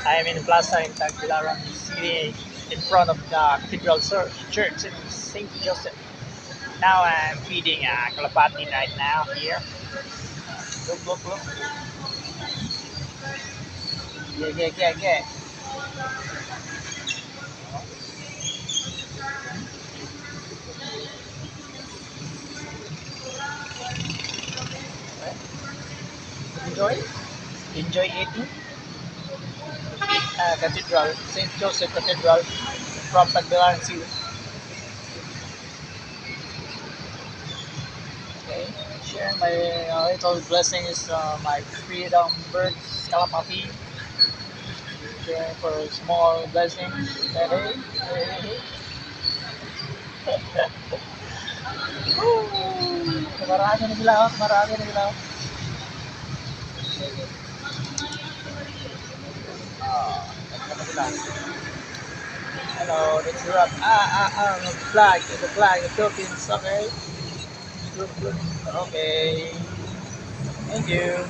I am in Plaza in Tagbilaran City in front of the Cathedral Church in St. Joseph. Now I'm feeding Kalapati right now here. Look, look, look. Yeah, yeah, yeah, yeah. Well, enjoy. Enjoy eating. Cathedral, St. Joseph Cathedral from Tagbilaran City. Okay. Share my little blessings, my freedom birds, Kalapati. Sharing for small blessings. Hey, hey, hey, hey. Woo! Marami na sila, oh. Marami na sila. Oh, ano na sila? Hello, let's wrap. The flag, the Philippines. Okay. Good, good. Okay. Thank you.